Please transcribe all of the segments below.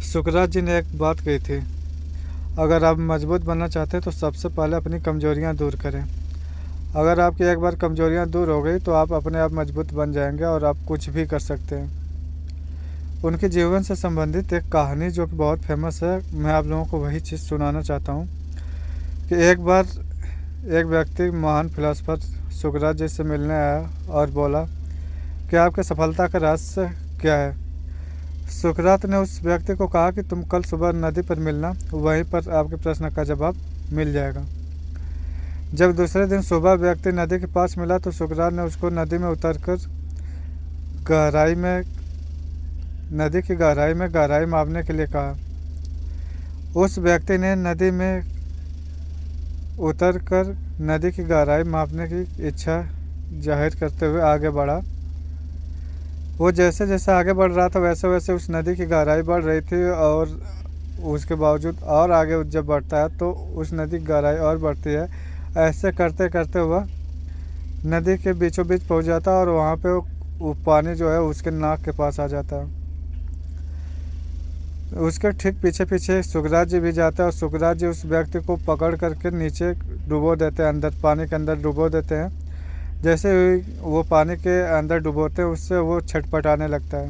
सुकरात जी ने एक बात कही थी, अगर आप मजबूत बनना चाहते हैं तो सबसे पहले अपनी कमजोरियां दूर करें। अगर आपकी एक बार कमजोरियां दूर हो गई तो आप अपने आप मजबूत बन जाएंगे और आप कुछ भी कर सकते हैं। उनके जीवन से संबंधित एक कहानी जो कि बहुत फेमस है, मैं आप लोगों को वही चीज़ सुनाना चाहता हूँ कि एक बार एक व्यक्ति महान फिलोसफर सुकरात जी से मिलने आया और बोला कि आपके सफलता का रहस्य क्या है। सुकरात ने उस व्यक्ति को कहा कि तुम कल सुबह नदी पर मिलना, वहीं पर आपके प्रश्न का जवाब मिल जाएगा। जब दूसरे दिन सुबह व्यक्ति नदी के पास मिला तो सुकरात ने उसको नदी में उतरकर गहराई में नदी की गहराई मापने के लिए कहा। उस व्यक्ति ने नदी में उतरकर नदी की गहराई मापने की इच्छा जाहिर करते हुए आगे बढ़ा। वो जैसे जैसे आगे बढ़ रहा था वैसे वैसे उस नदी की गहराई बढ़ रही थी और उसके बावजूद और आगे जब बढ़ता है तो उस नदी की गहराई और बढ़ती है। ऐसे करते करते वह नदी के बीचों बीच पहुंच जाता है और वहाँ पे वो पानी जो है उसके नाक के पास आ जाता है। उसके ठीक पीछे पीछे सुकरात जी भी जाते हैं और सुकरात जी उस व्यक्ति को पकड़ करके नीचे डुबो देते हैं, अंदर पानी के अंदर डुबो देते हैं। जैसे वो पानी के अंदर डुबोते हैं उससे वो छटपटाने लगता है।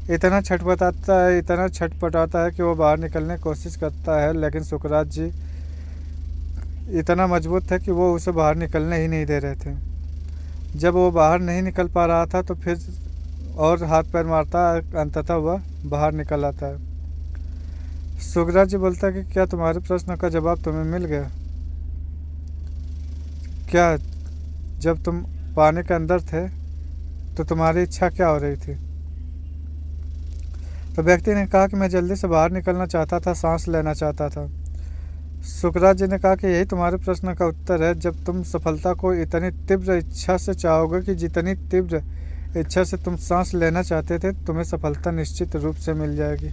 इतना छटपटाता है कि वो बाहर निकलने की कोशिश करता है, लेकिन सुकरात जी इतना मजबूत थे कि वो उसे बाहर निकलने ही नहीं दे रहे थे। जब वो बाहर नहीं निकल पा रहा था तो फिर और हाथ पैर मारता है, अंततः वह बाहर निकल आता है। सुकरात जी बोलता है कि क्या तुम्हारे प्रश्न का जवाब तुम्हें मिल गया? क्या जब तुम पानी के अंदर थे तो तुम्हारी इच्छा क्या हो रही थी? तो व्यक्ति ने कहा कि मैं जल्दी से बाहर निकलना चाहता था, सांस लेना चाहता था। सुकरात जी ने कहा कि यही तुम्हारे प्रश्न का उत्तर है। जब तुम सफलता को इतनी तीव्र इच्छा से चाहोगे कि जितनी तीव्र इच्छा से तुम सांस लेना चाहते थे, तुम्हें सफलता निश्चित रूप से मिल जाएगी।